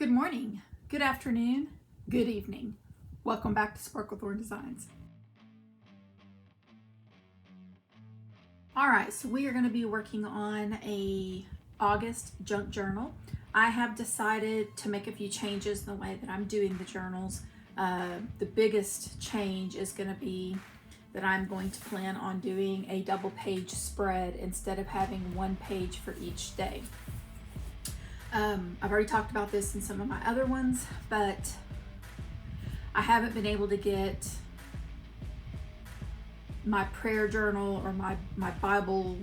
Good morning, good afternoon, good evening. Welcome back to Sparklethorn Designs. All right, so we are going to be working on a August junk journal. I have decided to make a few changes in the way that I'm doing the journals. The biggest change is going to be that I'm going to plan on doing a double page spread instead of having one page for each day. I've already talked about this in some of my other ones, but I haven't been able to get my prayer journal or my Bible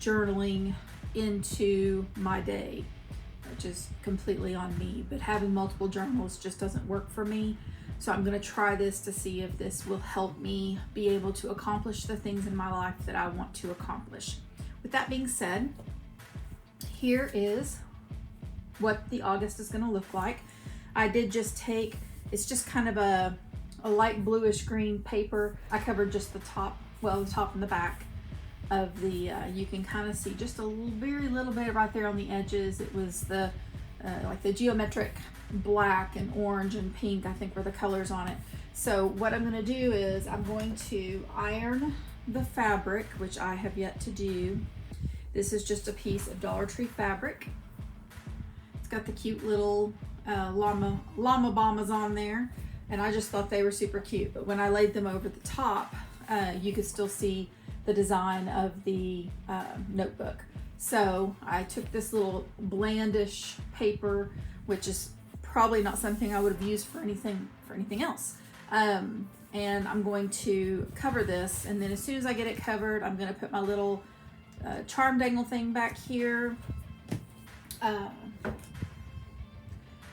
journaling into my day, which is completely on me, but having multiple journals just doesn't work for me. So I'm going to try this to see if this will help me be able to accomplish the things in my life that I want to accomplish. With that being said, here is what the August is going to look like. I did just take, it's just kind of a light bluish green paper. I covered just the top, well, the top and the back of the, you can kind of see just a very little bit right there on the edges. It was the, like the geometric black and orange and pink, I think were the colors on it. So what I'm going to do is I'm going to iron the fabric, which I have yet to do. This is just a piece of Dollar Tree fabric. It's got the cute little llama bombas on there, and I just thought they were super cute. But when I laid them over the top, you could still see the design of the notebook. So I took this little blandish paper, which is probably not something I would have used for anything else. And I'm going to cover this, and then as soon as I get it covered, I'm going to put my little charm dangle thing back here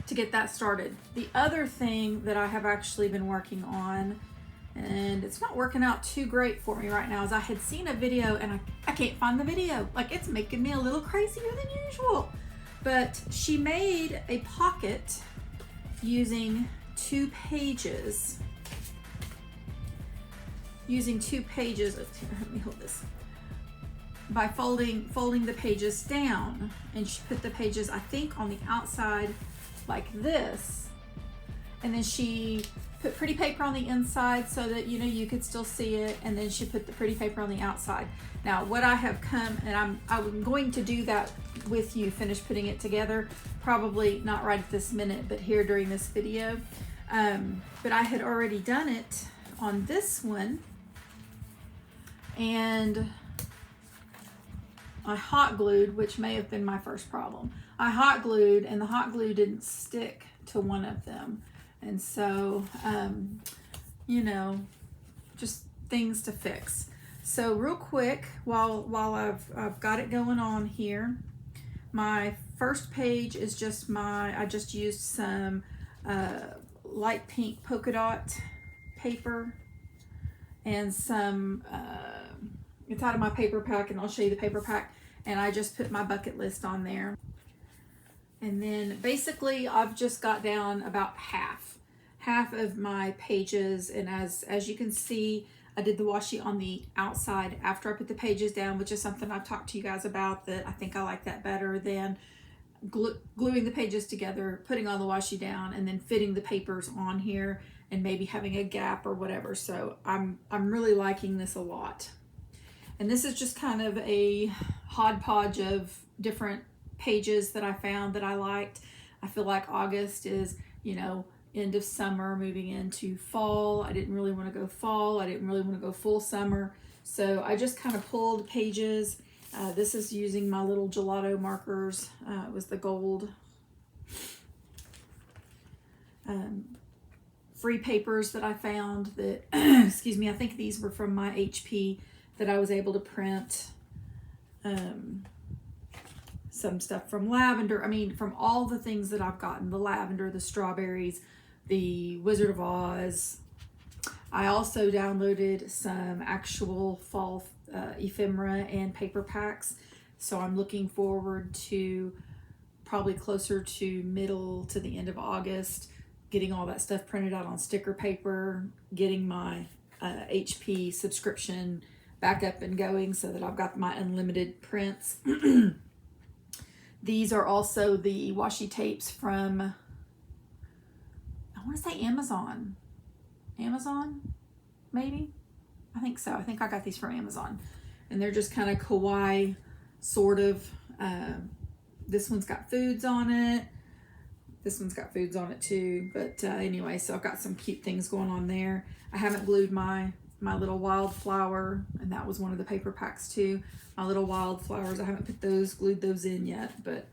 to get that started. The other thing that I have actually been working on, and it's not working out too great for me right now, is I had seen a video and I can't find the video. Like, it's making me a little crazier than usual. But she made a pocket using two pages. Let me hold this. By folding the pages down, and she put the pages, I think, on the outside like this, and then she put pretty paper on the inside so that you could still see it, and then she put the pretty paper on the outside. Now what I have come, and I'm going to do that with you, finish putting it together, probably not right at this minute, but here during this video. But I had already done it on this one, and I hot glued, which may have been my first problem. I hot glued, and the hot glue didn't stick to one of them. And so, just things to fix. So real quick, while I've got it going on here, my first page is just I just used some light pink polka dot paper and some, it's out of my paper pack, and I'll show you the paper pack, and I just put my bucket list on there. And then basically I've just got down about half of my pages, and as you can see, I did the washi on the outside after I put the pages down, which is something I've talked to you guys about, that I think I like that better than gluing the pages together, putting all the washi down, and then fitting the papers on here and maybe having a gap or whatever. So I'm really liking this a lot. And this is just kind of a hodgepodge of different pages that I found that I liked. I feel like August is, end of summer, moving into fall. I didn't really want to go fall. I didn't really want to go full summer. So I just kind of pulled pages. This is using my little gelato markers. It was the gold free papers that I found that, excuse me, I think these were from my HP that I was able to print. Some stuff from lavender. I mean, from all the things that I've gotten, the lavender, the strawberries, the Wizard of Oz. I also downloaded some actual fall ephemera and paper packs. So I'm looking forward to probably closer to middle to the end of August, getting all that stuff printed out on sticker paper, getting my HP subscription back up and going so that I've got my unlimited prints. These are also the washi tapes from, I want to say Amazon. Amazon, maybe? I think so. I think I got these from Amazon. And they're just kind of kawaii, sort of. This one's got foods on it. This one's got foods on it too. But anyway, so I've got some cute things going on there. I haven't glued my little wildflower, and that was one of the paper packs too. My little wildflowers, I haven't glued those in yet, but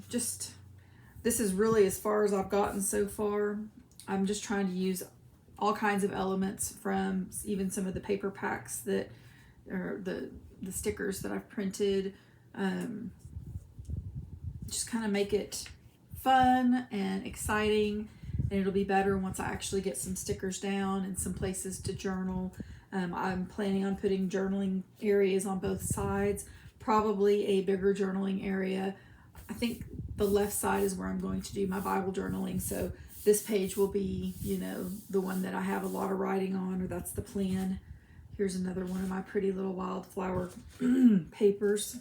just, this is really as far as I've gotten so far. I'm just trying to use all kinds of elements from even some of the paper packs that, or the stickers that I've printed. Just kind of make it fun and exciting, and it'll be better once I actually get some stickers down and some places to journal. I'm planning on putting journaling areas on both sides, probably a bigger journaling area. I think the left side is where I'm going to do my Bible journaling, so this page will be, you know, the one that I have a lot of writing on, or that's the plan. Here's another one of my pretty little wildflower papers.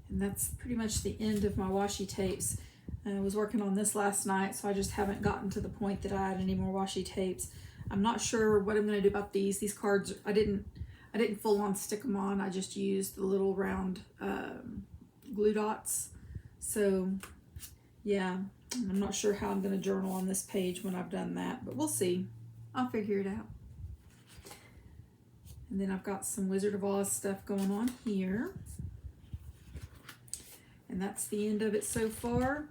And that's pretty much the end of my washi tapes. I was working on this last night, so I just haven't gotten to the point that I had any more washi tapes. I'm not sure what I'm going to do about these. These cards, I didn't full on stick them on. I just used the little round glue dots. So yeah, I'm not sure how I'm going to journal on this page when I've done that, but we'll see. I'll figure it out. And then I've got some Wizard of Oz stuff going on here. And that's the end of it so far.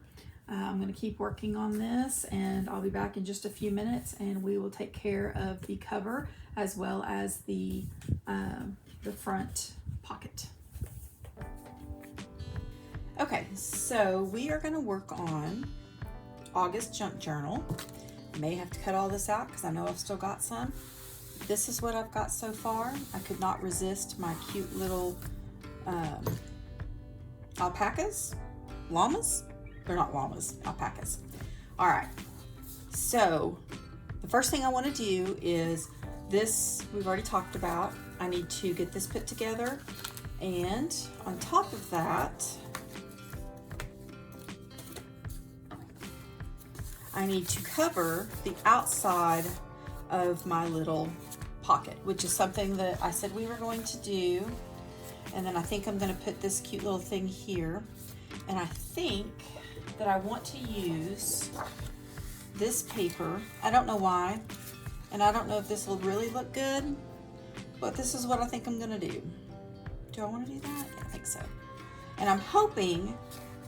I'm going to keep working on this, and I'll be back in just a few minutes, and we will take care of the cover as well as the front pocket. Okay, so we are going to work on August junk journal. May have to cut all this out because I know I've still got some. This is what I've got so far. I could not resist my cute little alpacas, llamas. They're not llamas, alpacas. All right, so the first thing I want to do is this, we've already talked about. I need to get this put together, and on top of that, I need to cover the outside of my little pocket, which is something that I said we were going to do. And then I think I'm going to put this cute little thing here. And I think that I want to use this paper. I don't know why, and I don't know if this will really look good, but this is what I think I'm going to do. Do I want to do that? I think so. And I'm hoping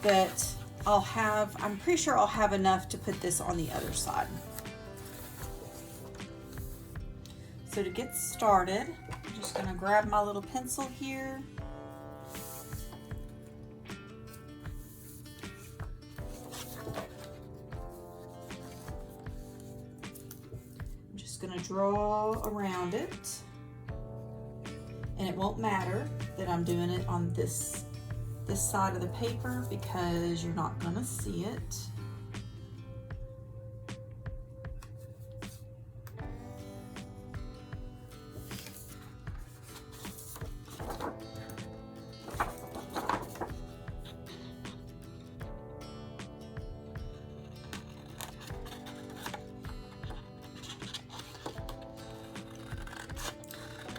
that I'm pretty sure I'll have enough to put this on the other side. So to get started, I'm just going to grab my little pencil here. I'm just going to draw around it. And it won't matter that I'm doing it on this side of the paper because you're not going to see it.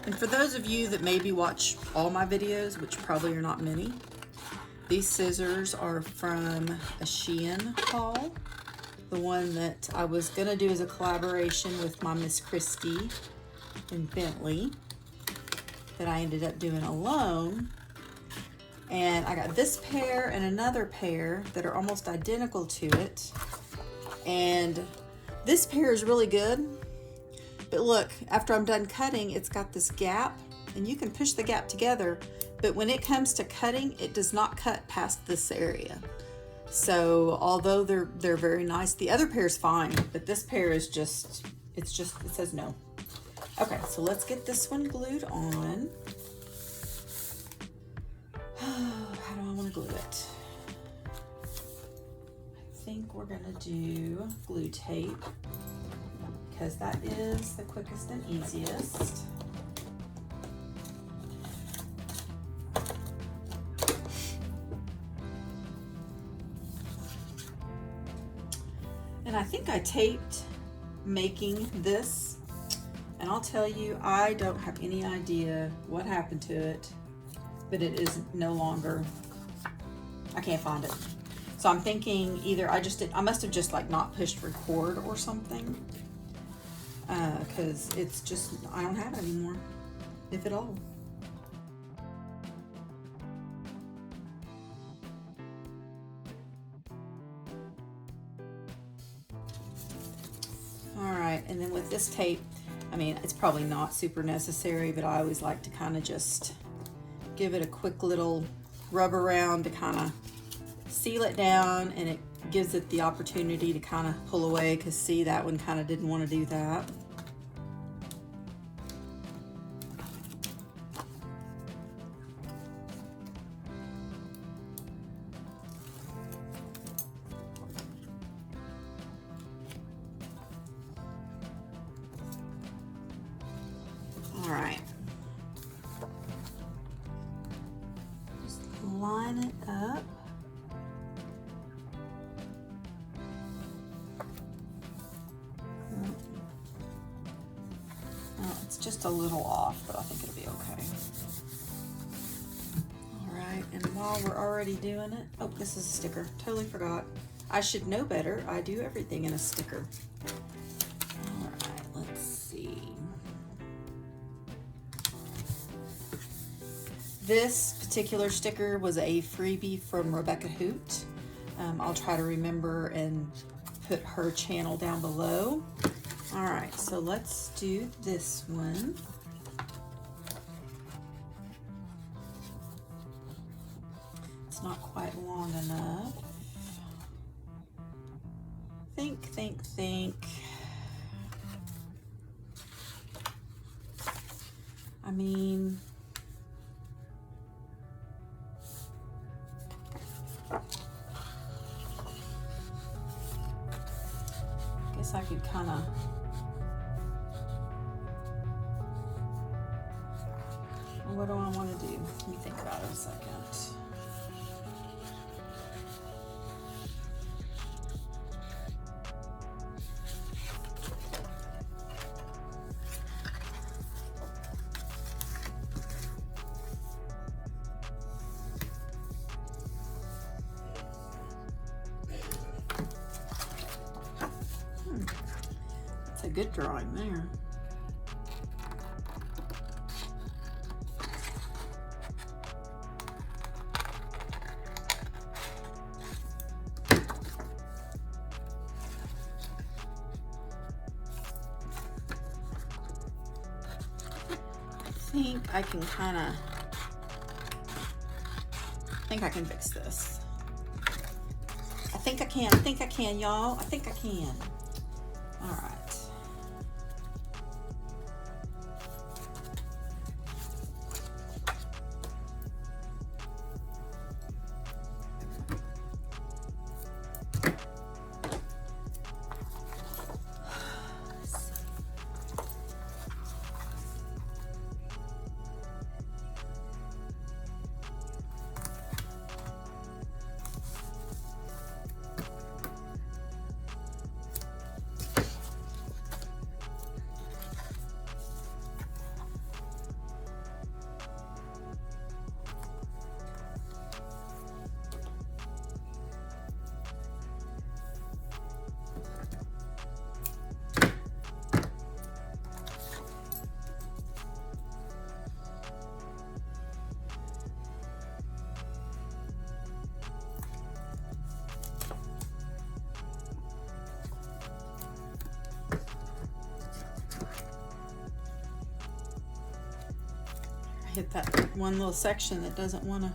And for those of you that maybe watch all my videos, which probably are not many, these scissors are from a Shein haul. The one that I was gonna do as a collaboration with my Miss Christie in Bentley that I ended up doing alone. And I got this pair and another pair that are almost identical to it. And this pair is really good. But look, after I'm done cutting, it's got this gap, and you can push the gap together, but when it comes to cutting, it does not cut past this area. So although they're very nice, the other pair is fine, but this pair is just, it says no. Okay, so let's get this one glued on. How do I want to glue it? I think we're gonna do glue tape, because that is the quickest and easiest. And I think I taped making this, and I'll tell you, I don't have any idea what happened to it, but it is no longer, I can't find it. So I'm thinking either I must have just like not pushed record or something, because it's just, I don't have it anymore, if at all. All right, and then with this tape, I mean, it's probably not super necessary, but I always like to kind of just give it a quick little rub around to kind of seal it down, and it gives it the opportunity to kind of pull away, because see, that one kind of didn't want to do that. All right. Just line it up. Well, it's just a little off, but I think it'll be okay. All right, and while we're already doing it, oh, this is a sticker. Totally forgot. I should know better. I do everything in a sticker. All right, let's see. This particular sticker was a freebie from Rebecca Hoot. I'll try to remember and put her channel down below. All right, so let's do this one. It's not quite long enough. Think. I mean, guess I could kind of, what do I want to do? Let me think about it a second. That's a good drawing there. I can kind of, I think I can fix this. I think I can, y'all. I think I can. All right. Hit that one little section that doesn't want to.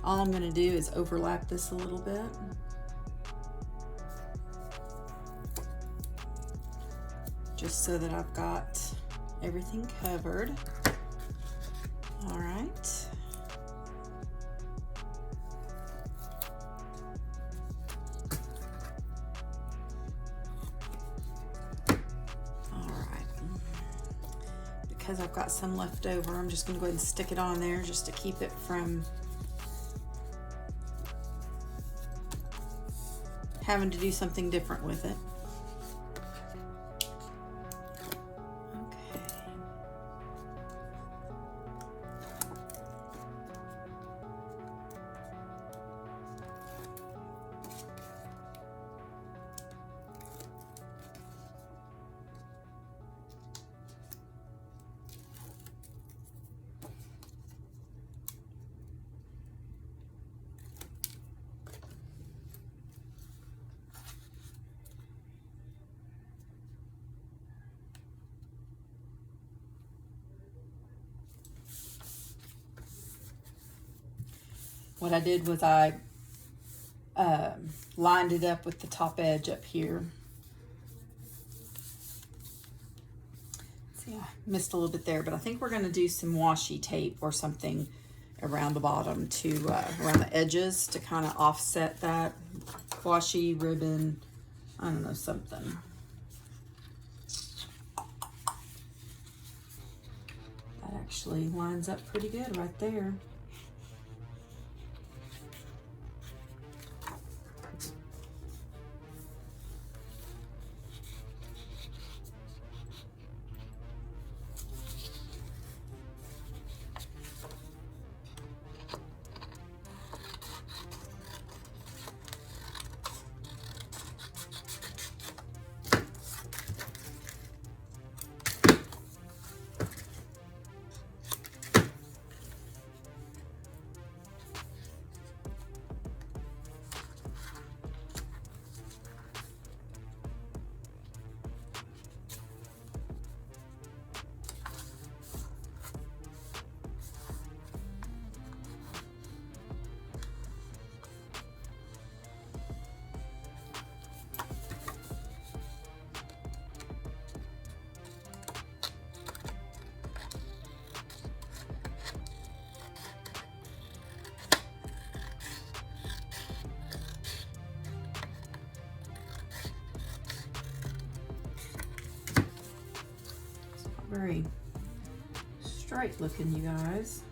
All I'm going to do is overlap this a little bit. Just so that I've got everything covered. All right. All right. because I've got some left over, I'm just going to go ahead and stick it on there just to keep it from having to do something different with it. What I did was I lined it up with the top edge up here. See, I missed a little bit there, but I think we're going to do some washi tape or something around the bottom to around the edges to kind of offset that. Washi, ribbon, I don't know, something. That actually lines up pretty good right there. Very straight looking, you guys.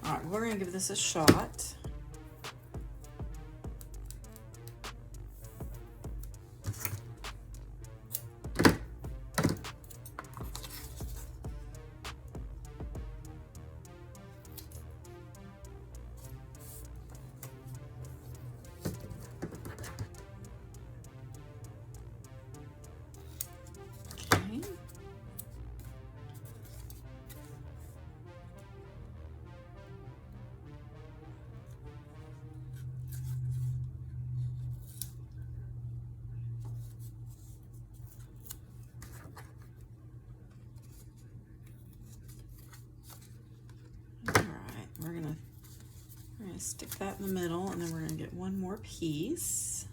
All right, we're gonna give this a shot. We're gonna stick that in the middle, and then we're gonna get one more piece.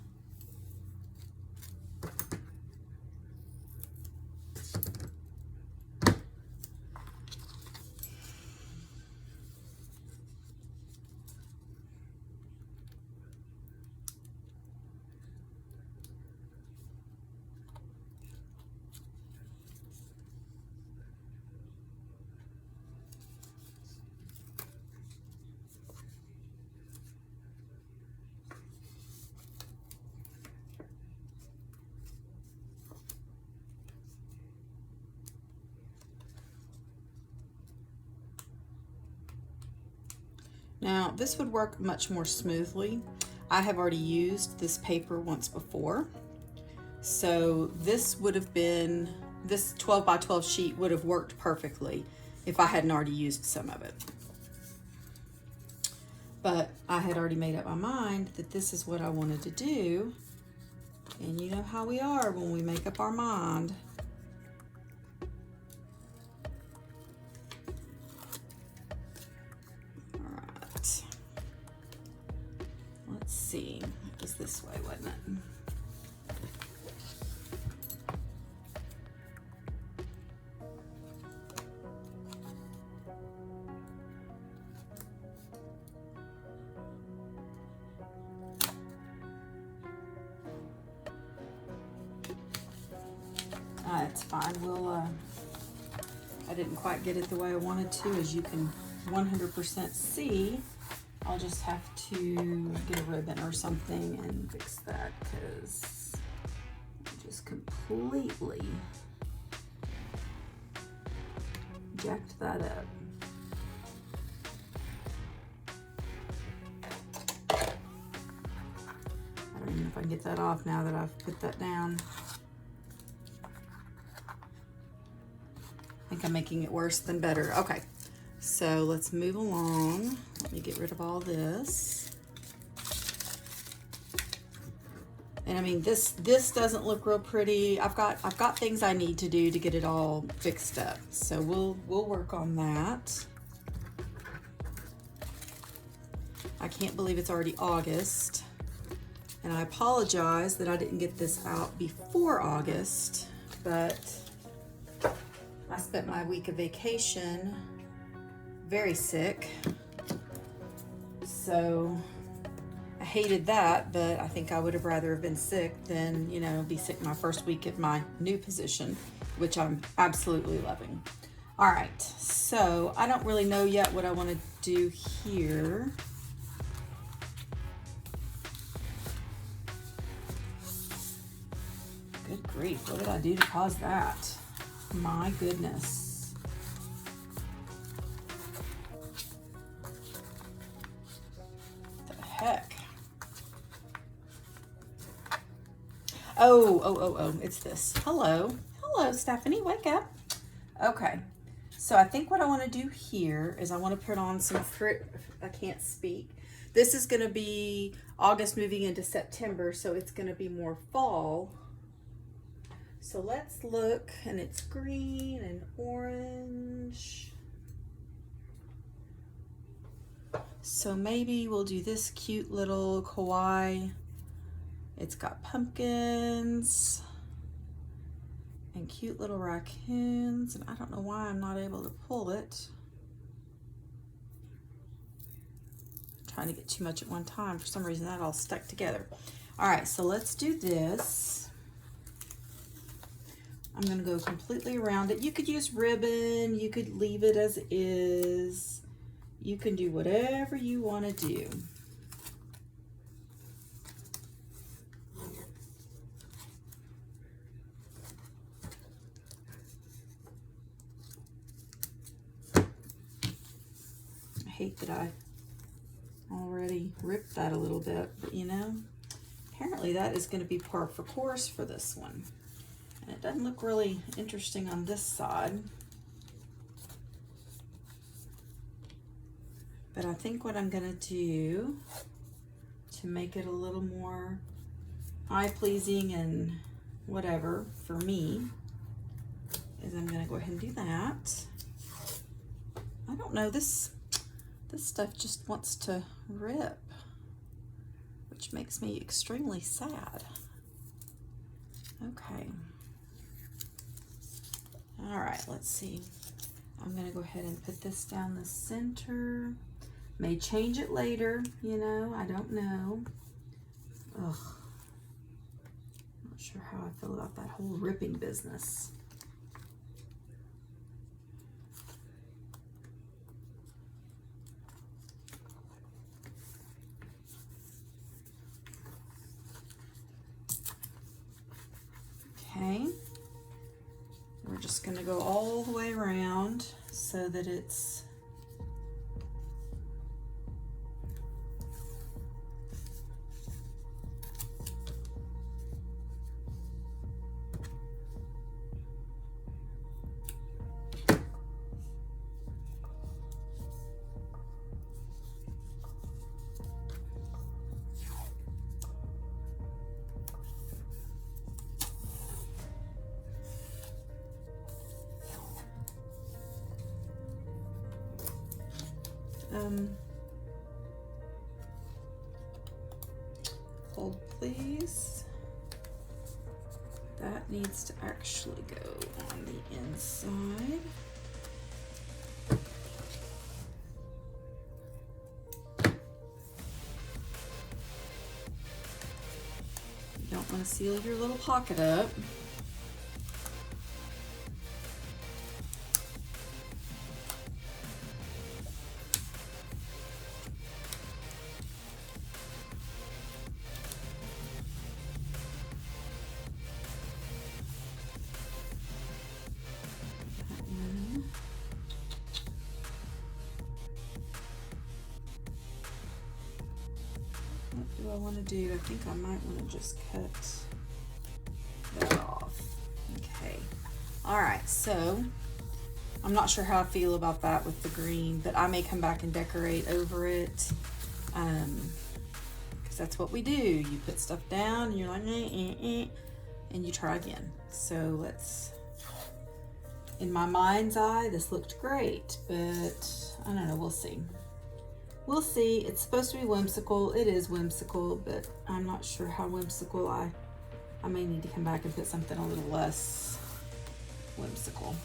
Now, this would work much more smoothly. I have already used this paper once before. So this would have been, this 12 by 12 sheet would have worked perfectly if I hadn't already used some of it. But I had already made up my mind that this is what I wanted to do. And you know how we are when we make up our mind. Let's see, it was this way, wasn't it? that's fine. We'll, I didn't quite get it the way I wanted to, as you can 100% see. I'll just have to get a ribbon or something and fix that, because I just completely jacked that up. I don't even know if I can get that off now that I've put that down. I think I'm making it worse than better. Okay, so let's move along. Let me get rid of all this. And I mean, this doesn't look real pretty. I've got things I need to do to get it all fixed up. So we'll work on that. I can't believe it's already August. And I apologize that I didn't get this out before August, but I spent my week of vacation very sick. So I hated that, but I think I would have rather have been sick than, you know, be sick my first week at my new position, which I'm absolutely loving. All right, so I don't really know yet what I want to do here. Good grief, what did I do to cause that? My goodness. What the heck? Oh, it's this. Hello, Stephanie, wake up. Okay, so I think what I want to do here is I want to put on some I can't speak. This is going to be August moving into September, so it's going to be more fall. So let's look, and it's green and orange. So maybe we'll do this cute little kawaii. It's got pumpkins and cute little raccoons, and I don't know why I'm not able to pull it. I'm trying to get too much at one time. For some reason that all stuck together. All right, so let's do this. I'm gonna go completely around it. You could use ribbon, you could leave it as is. You can do whatever you wanna do. I hate that I already ripped that a little bit, but you know, apparently that is gonna be par for course for this one. And it doesn't look really interesting on this side. But I think what I'm gonna do to make it a little more eye-pleasing and whatever for me is I'm gonna go ahead and do that. I don't know, this stuff just wants to rip, which makes me extremely sad. Okay. All right, let's see. I'm gonna go ahead and put this down the center. May change it later, you know, I don't know. Ugh. Not sure how I feel about that whole ripping business. Okay. We're just going to go all the way around so that it's hold please. That needs to actually go on the inside. You don't want to seal your little pocket up. I want to do? I think I might want to just cut that off. Okay. All right, so I'm not sure how I feel about that with the green, but I may come back and decorate over it. Because that's what we do. You put stuff down and you're like, and you try again. So let's, in my mind's eye, this looked great, but I don't know, we'll see. We'll see. It's supposed to be whimsical. It is whimsical, but I'm not sure how whimsical. I may need to come back and put something a little less whimsical.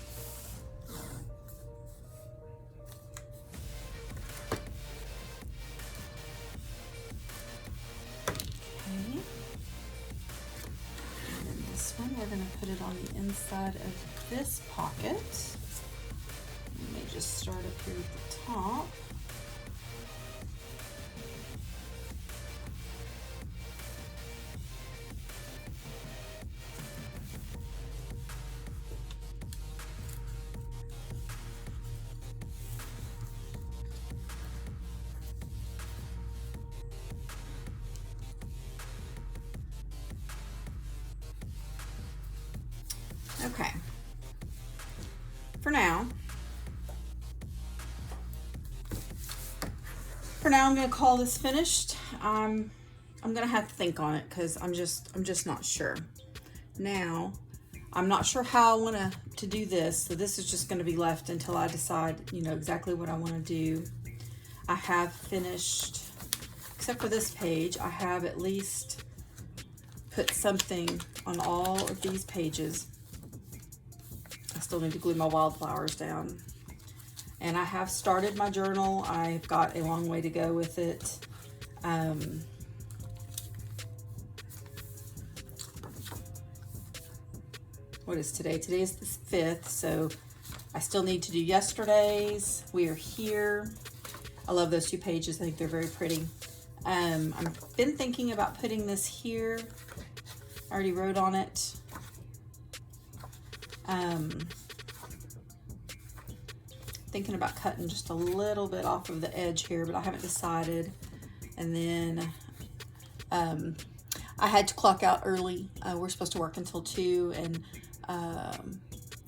Okay. And then this one, we're going to put it on the inside of this pocket. You may just start up here at the top. Okay, for now I'm going to call this finished. I'm going to have to think on it because I'm just not sure. Now, I'm not sure how I want to do this, so this is just going to be left until I decide, you know, exactly what I want to do. I have finished, except for this page, I have at least put something on all of these pages. I still need to glue my wildflowers down. And I have started my journal. I've got a long way to go with it. What is today? Today is the 5th, so I still need to do yesterday's. We are here. I love those 2 pages. I think they're very pretty. I've been thinking about putting this here. I already wrote on it. Thinking about cutting just a little bit off of the edge here, but I haven't decided. And then I had to clock out early. We're supposed to work until 2, and I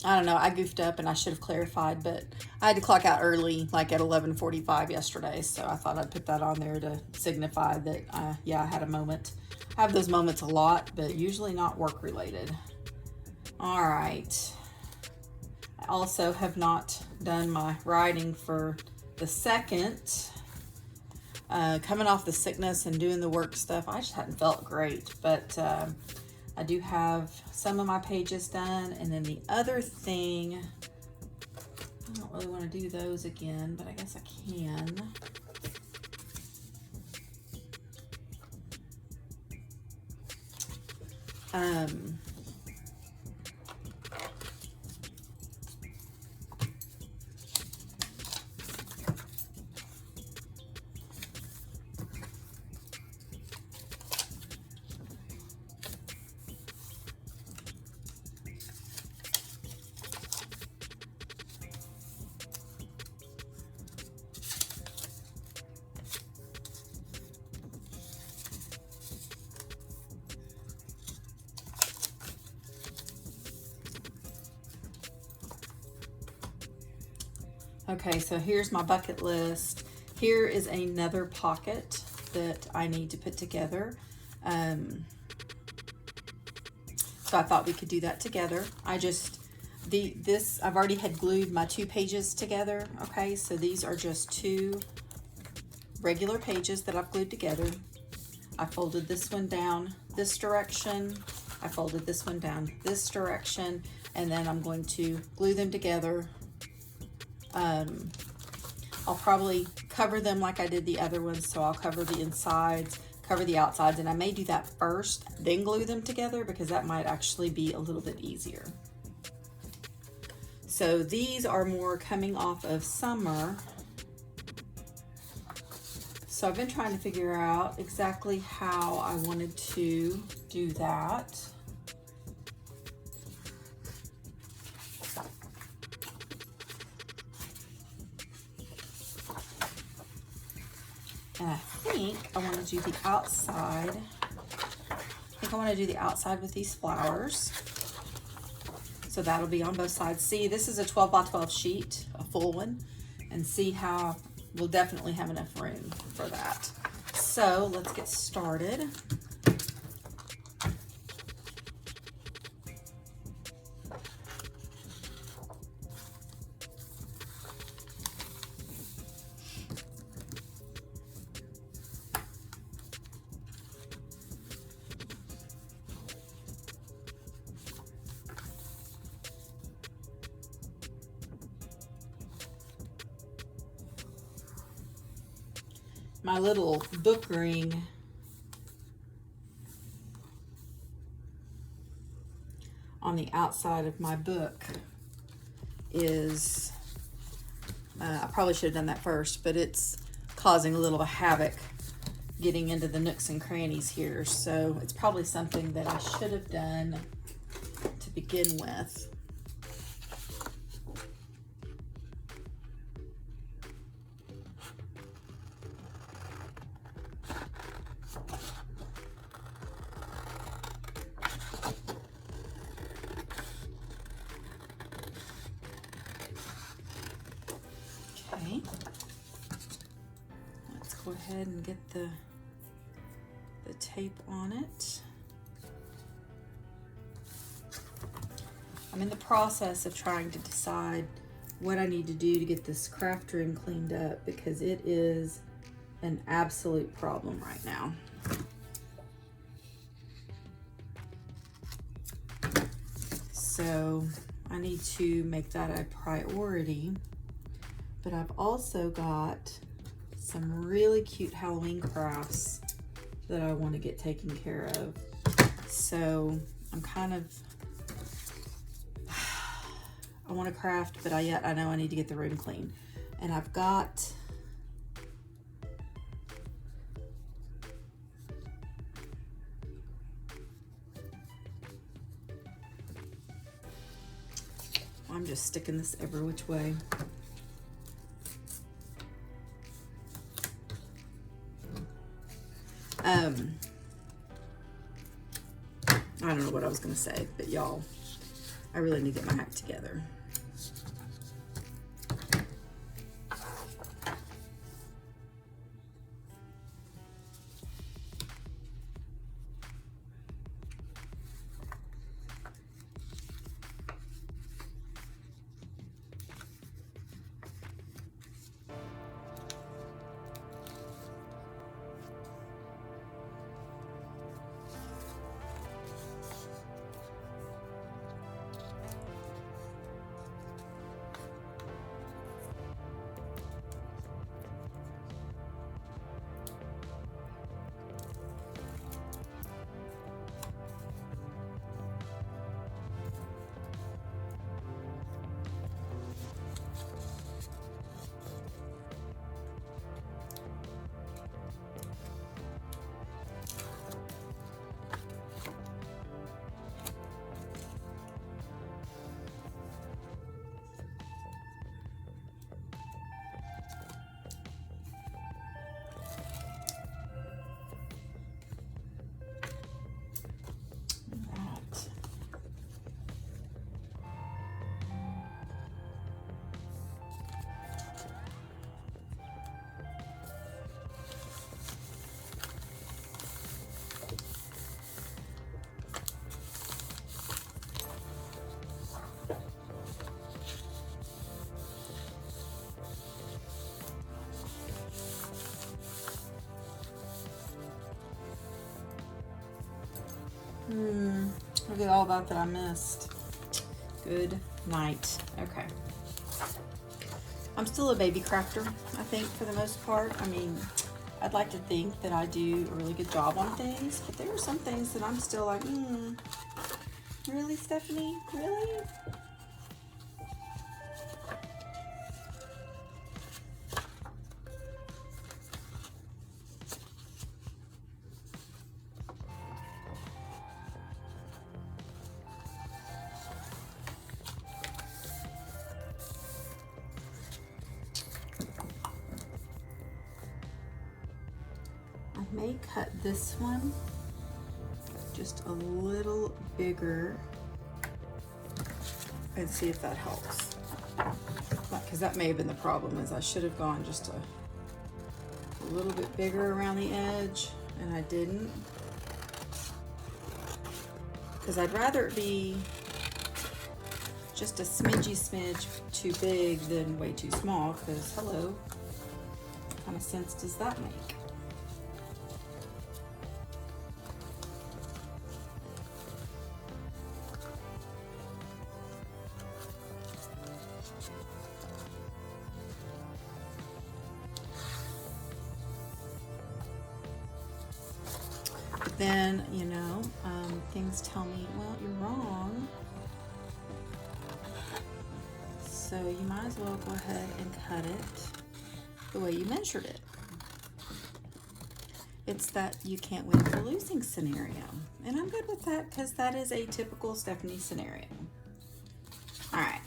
don't know, I goofed up and I should have clarified, but I had to clock out early, like at 11:45 yesterday, so I thought I'd put that on there to signify that, yeah, I had a moment. I have those moments a lot, but usually not work related. All right. I also have not done my writing for the 2nd. Coming off the sickness and doing the work stuff, I just hadn't felt great, but I do have some of my pages done. And then the other thing, I don't really want to do those again, but I guess I can. Okay, so here's my bucket list. Here is another pocket that I need to put together. So I thought we could do that together. I've already had glued my 2 pages together. Okay, so these are just 2 regular pages that I've glued together. I folded this one down this direction. I folded this one down this direction, and then I'm going to glue them together. I'll probably cover them like I did the other ones, so I'll cover the insides, cover the outsides, and I may do that first, then glue them together, because that might actually be a little bit easier. So these are more coming off of summer. So I've been trying to figure out exactly how I wanted to do that. And I think I want to do the outside. I think I want to do the outside with these flowers. So that'll be on both sides. See, this is a 12 by 12 sheet, a full one. And see how we'll definitely have enough room for that. So let's get started. My little book ring on the outside of my book is, I probably should have done that first, but it's causing a little havoc getting into the nooks and crannies here. So it's probably something that I should have done to begin with. Okay, let's go ahead and get the tape on it. I'm in the process of trying to decide what I need to do to get this craft room cleaned up because it is an absolute problem right now. So I need to make that a priority. But I've also got some really cute Halloween crafts that I want to get taken care of. So I'm kind of, I want to craft, but I know I need to get the room clean. And I've got, I'm just sticking this every which way. I don't know what I was gonna say, but y'all, I really need to get my act together. Look at all that I missed. Good night. Okay. I'm still a baby crafter, I think, for the most part. I mean, I'd like to think that I do a really good job on things, but there are some things that I'm still like, really, Stephanie? Really? I may cut this one just a little bigger and see if that helps. Because that may have been the problem, is I should have gone just a little bit bigger around the edge, and I didn't. Because I'd rather it be just a smidge too big than way too small, because hello, what kind of sense does that make? Then, you know, things tell me, well, you're wrong. So you might as well go ahead and cut it the way you measured it. It's that you can't win for losing scenario. And I'm good with that because that is a typical Stephanie scenario. All right.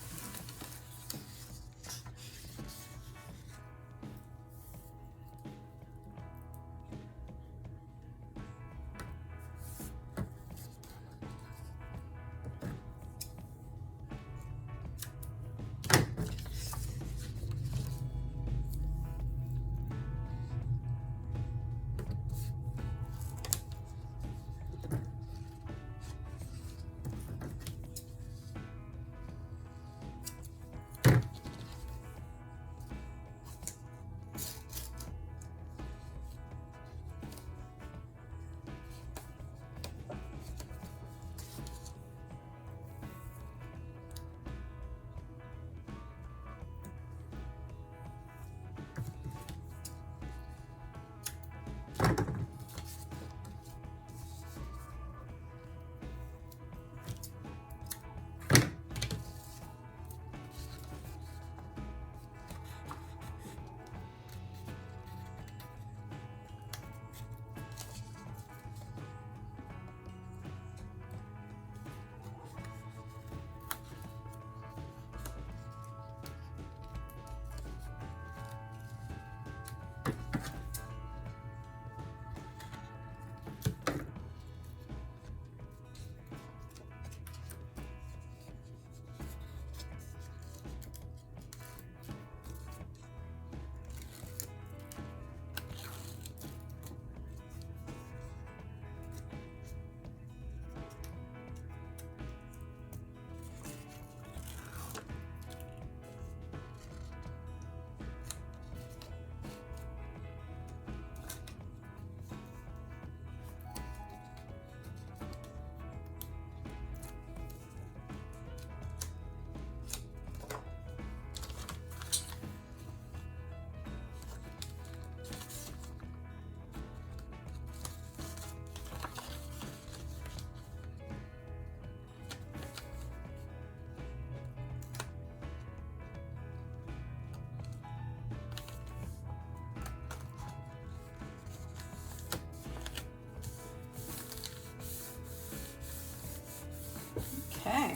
Okay,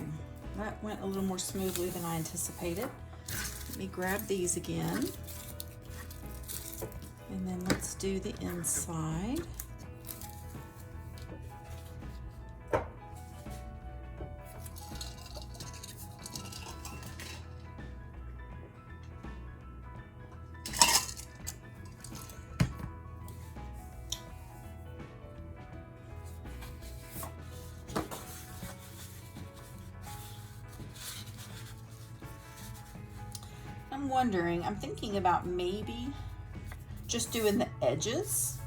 that went a little more smoothly than I anticipated. Let me grab these again. And then let's do the inside. I'm wondering, I'm thinking about maybe just doing the edges.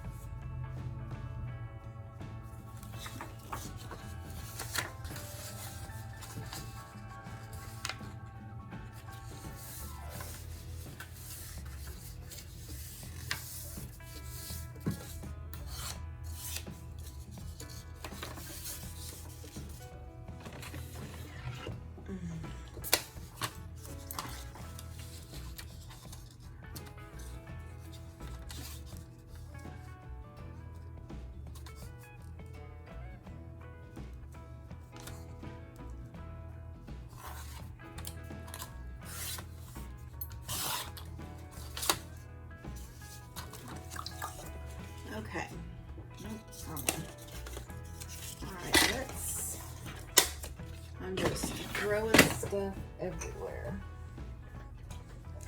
stuff everywhere.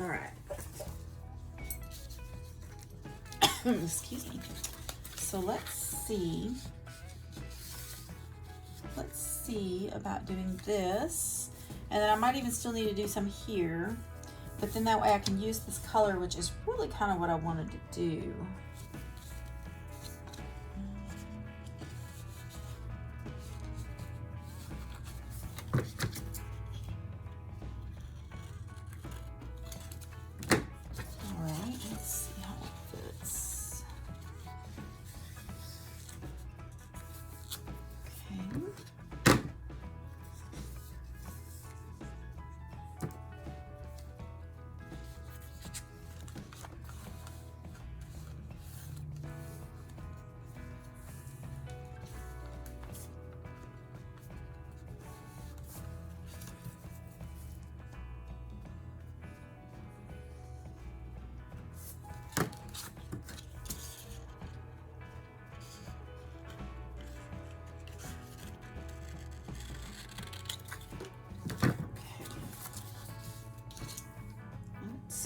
All right. Excuse me. So let's see. Let's see about doing this. And then I might even still need to do some here. But then that way I can use this color, which is really kind of what I wanted to do.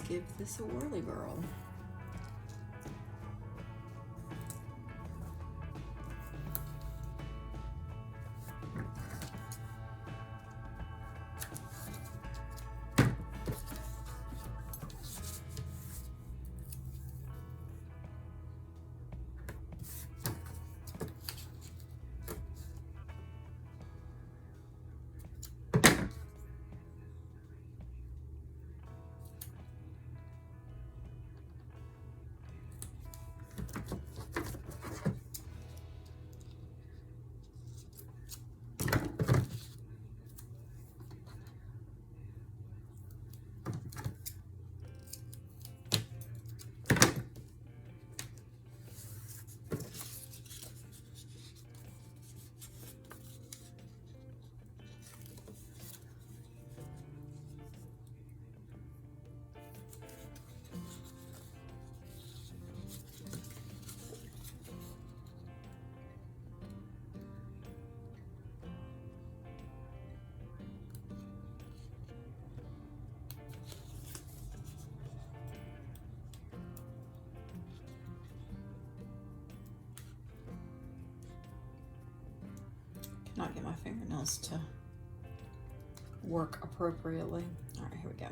Give this a whirly whirl. Not get my fingernails to work appropriately. All right, here we go.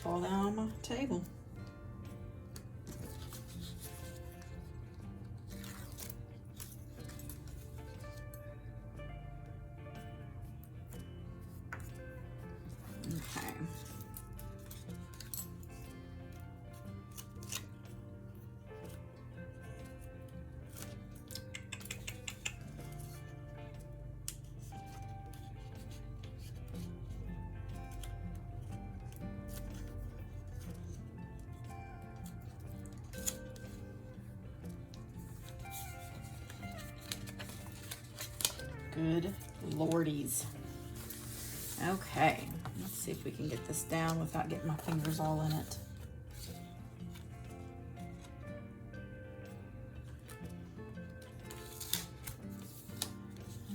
Fall down on my table. Okay. Good lordies. Okay, let's see if we can get this down without getting my fingers all in it.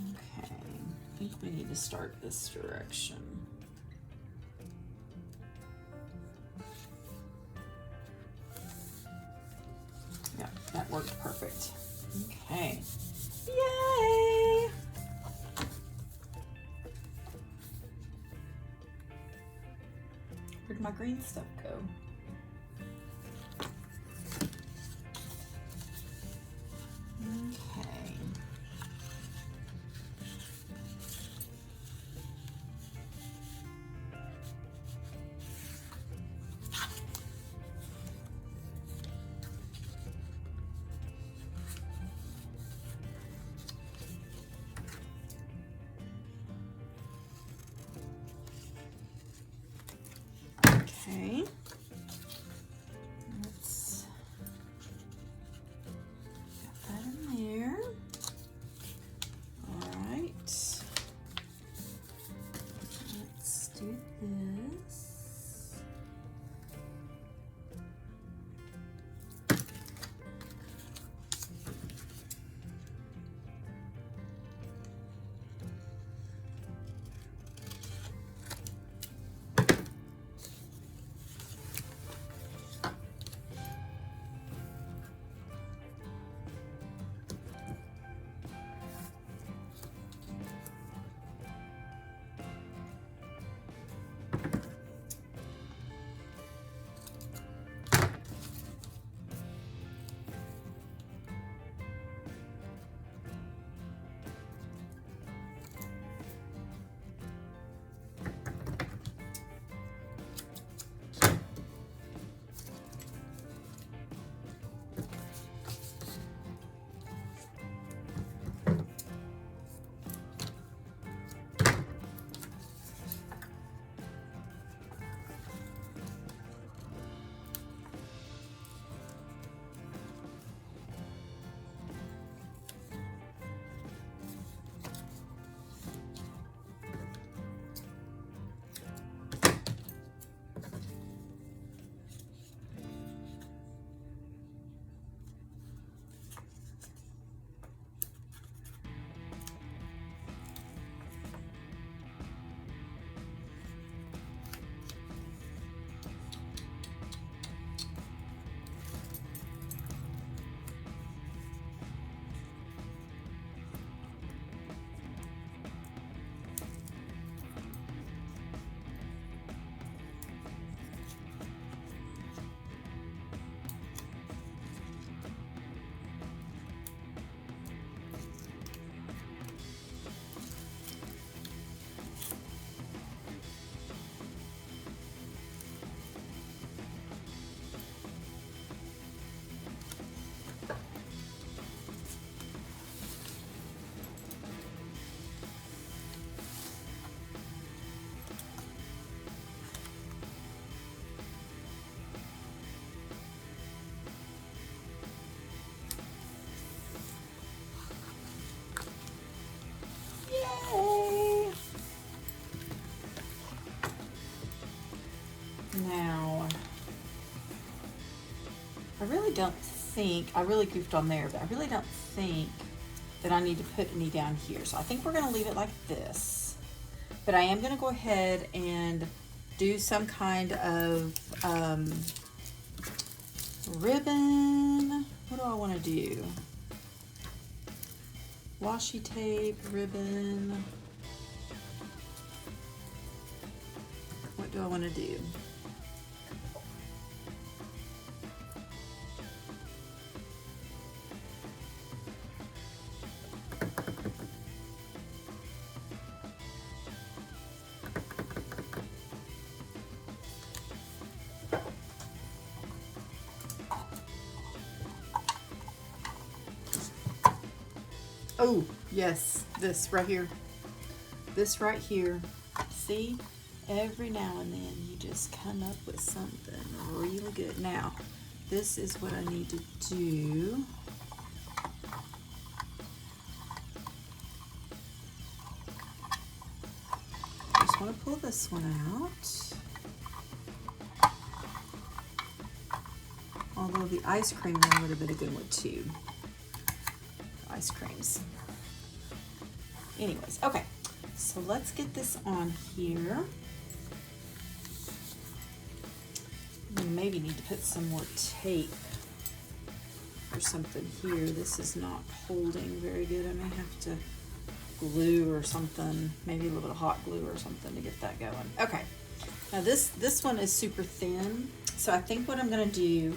Okay, I think we need to start this direction. Yeah, that worked perfect. Okay. Yay! Where'd my green stuff go? Yay! Now, I really don't think, I really goofed on there, but I really don't think that I need to put any down here. So I think we're gonna leave it like this. But I am gonna go ahead and do some kind of ribbon. What do I wanna do? Washi tape, ribbon. What do I wanna do? Oh, yes, this right here. This right here. See? Every now and then you just come up with something really good. Now, this is what I need to do. Just want to pull this one out. Although the ice cream one would have been a good one too. Ice creams. Anyways, okay, so let's get this on here. We maybe need to put some more tape or something here. This is not holding very good. I may have to glue or something, maybe a little bit of hot glue or something to get that going. Okay, now this one is super thin, so I think what I'm gonna do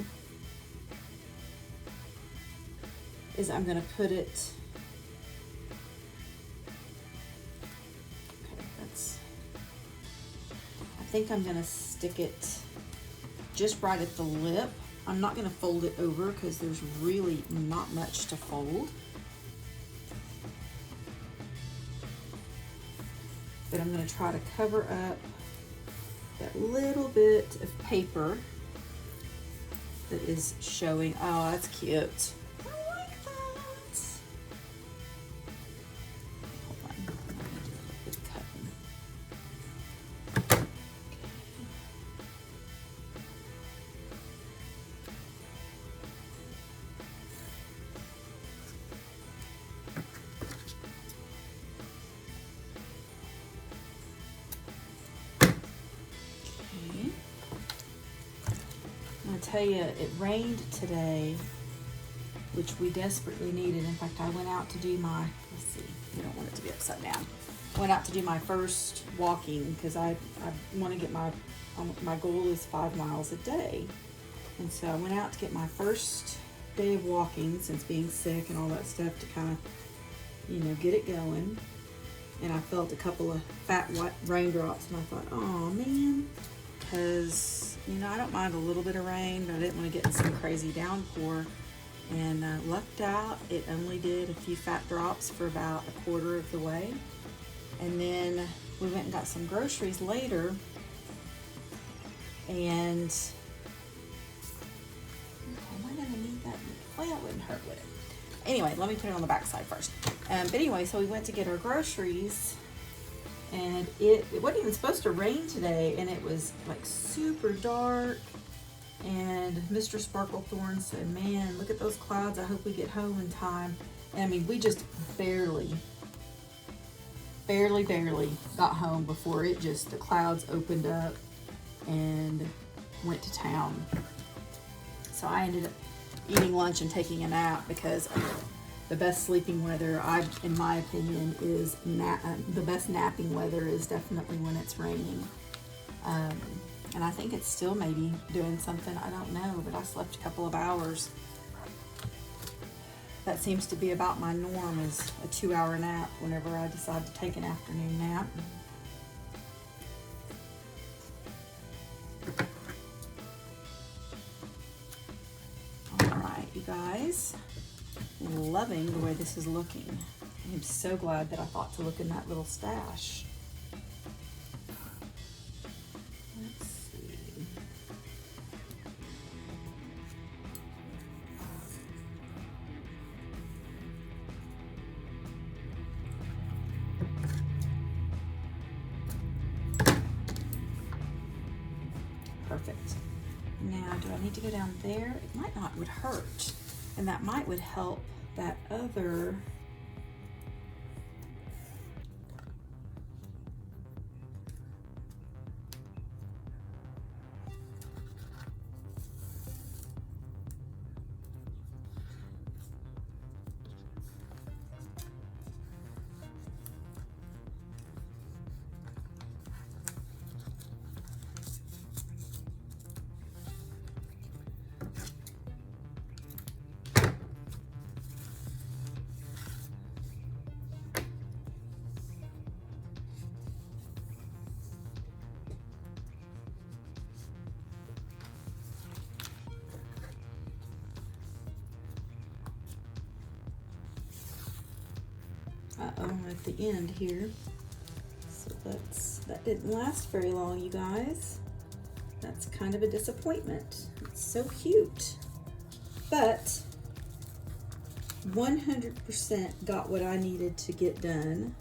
is I'm gonna put it, okay, I think I'm gonna stick it just right at the lip. I'm not gonna fold it over because there's really not much to fold. But I'm gonna try to cover up that little bit of paper that is showing. Oh, that's cute. Tell you, it rained today, which we desperately needed. In fact, I went out to do my, let's see, you don't want it to be upside down. I went out to do my first walking because I want to get my goal is 5 miles a day. And so I went out to get my first day of walking since being sick and all that stuff to kind of, you know, get it going. And I felt a couple of fat white raindrops and I thought, oh man, because you know, I don't mind a little bit of rain, but I didn't want to get in some crazy downpour. And lucked out, it only did a few fat drops for about a quarter of the way. And then we went and got some groceries later. And, okay, am I gonna need that? Well, it wouldn't hurt, would it? Anyway, let me put it on the back side first. But anyway, so we went to get our groceries. And it wasn't even supposed to rain today, and it was like super dark. And Mr. Sparklethorn said, man, look at those clouds. I hope we get home in time. And I mean, we just barely got home before it just, the clouds opened up and went to town. So I ended up eating lunch and taking a nap because the best sleeping weather, in my opinion, is the best napping weather is definitely when it's raining. And I think it's still maybe doing something, I don't know, but I slept a couple of hours. That seems to be about my norm, is a 2-hour nap whenever I decide to take an afternoon nap. All right, you guys. Loving the way this is looking. I'm so glad that I thought to look in that little stash. Let's see. Perfect. Now, do I need to go down there? It might not, would hurt. And that would help that other. Uh-oh, at the end here. So that didn't last very long, you guys. That's kind of a disappointment. It's so cute. But 100% got what I needed to get done,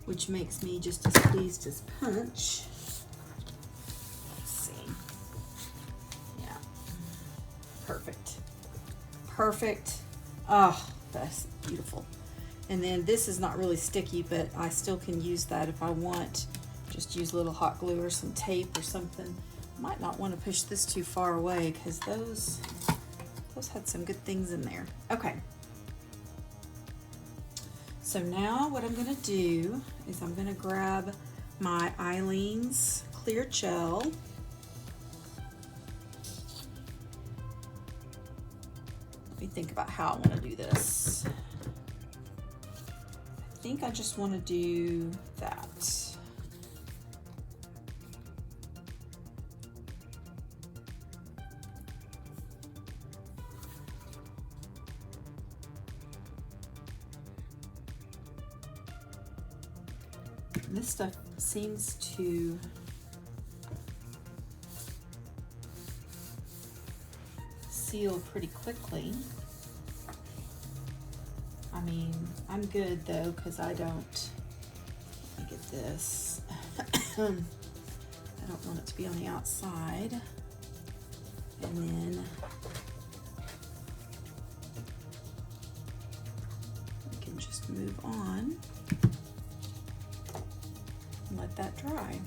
which makes me just as pleased as punch. Let's see. Yeah. Perfect. Perfect. Oh, that's beautiful. And then this is not really sticky, but I still can use that if I want. Just use a little hot glue or some tape or something. Might not want to push this too far away because those had some good things in there. Okay. So now what I'm going to do is I'm going to grab my Aleene's clear gel. Let me think about how I want to do this. I think I just want to do that. This stuff seems to seal pretty quickly. I mean, I'm good though, because I don't, let me get this. I don't want it to be on the outside. And then we can just move on. Let that dry.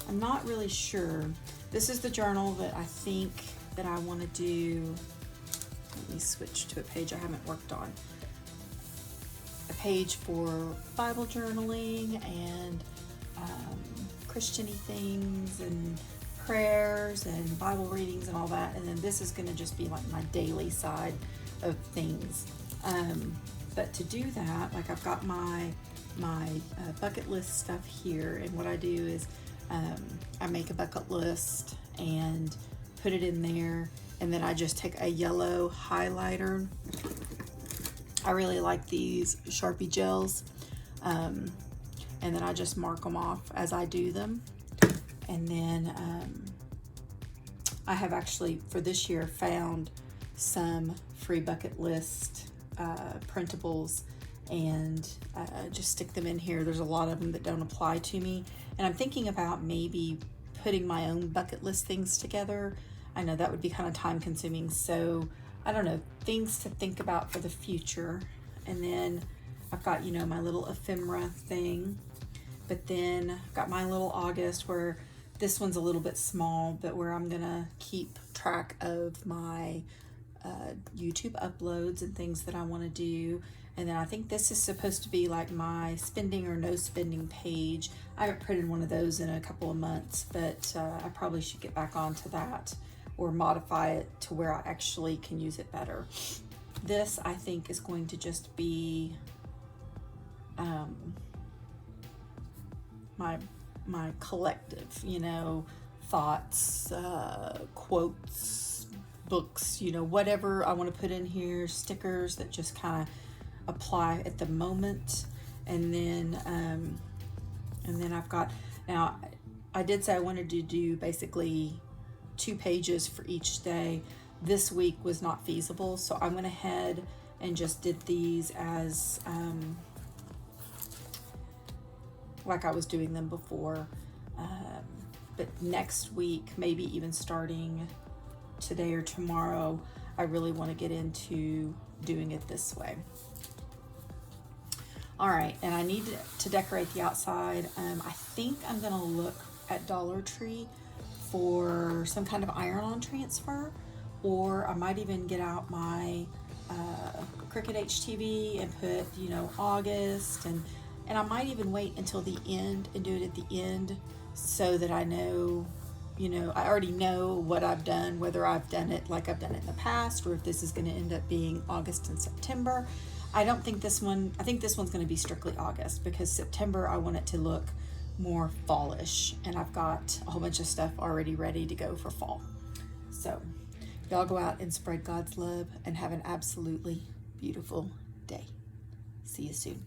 I'm not really sure. This is the journal that I think that I want to do. Let me switch to a page I haven't worked on. A page for Bible journaling and Christian-y things and prayers and Bible readings and all that, and then this is going to just be like my daily side of things. But to do that, like I've got my bucket list stuff here, and what I do is I make a bucket list and put it in there, and then I just take a yellow highlighter. I really like these Sharpie gels, and then I just mark them off as I do them. And then I have actually, for this year, found some free bucket list printables and just stick them in here. There's a lot of them that don't apply to me. And I'm thinking about maybe putting my own bucket list things together. I know that would be kind of time consuming. So I don't know, things to think about for the future. And then I've got, you know, my little ephemera thing. But then I've got my little August, where this one's a little bit small, but where I'm gonna keep track of my YouTube uploads and things that I want to do. And then I think this is supposed to be like my spending or no spending page. I haven't printed one of those in a couple of months, but I probably should get back onto that or modify it to where I actually can use it better. This, I think, is going to just be my collective, you know, thoughts, quotes, books, you know, whatever I want to put in here, stickers that just kind of apply at the moment. And then I've got, now I did say I wanted to do basically 2 pages for each day. This week was not feasible, so I went ahead and just did these as like I was doing them before. But next week, maybe even starting today or tomorrow, I really want to get into doing it this way. All right, and I need to decorate the outside. I think I'm gonna look at Dollar Tree for some kind of iron-on transfer, or I might even get out my Cricut HTV and put, you know, August, and I might even wait until the end and do it at the end, so that I know, you know, I already know what I've done, whether I've done it like I've done it in the past, or if this is going to end up being August and September. I don't think this one, I think this one's going to be strictly August, because September I want it to look more fallish, and I've got a whole bunch of stuff already ready to go for fall. So y'all go out and spread God's love and have an absolutely beautiful day. See you soon.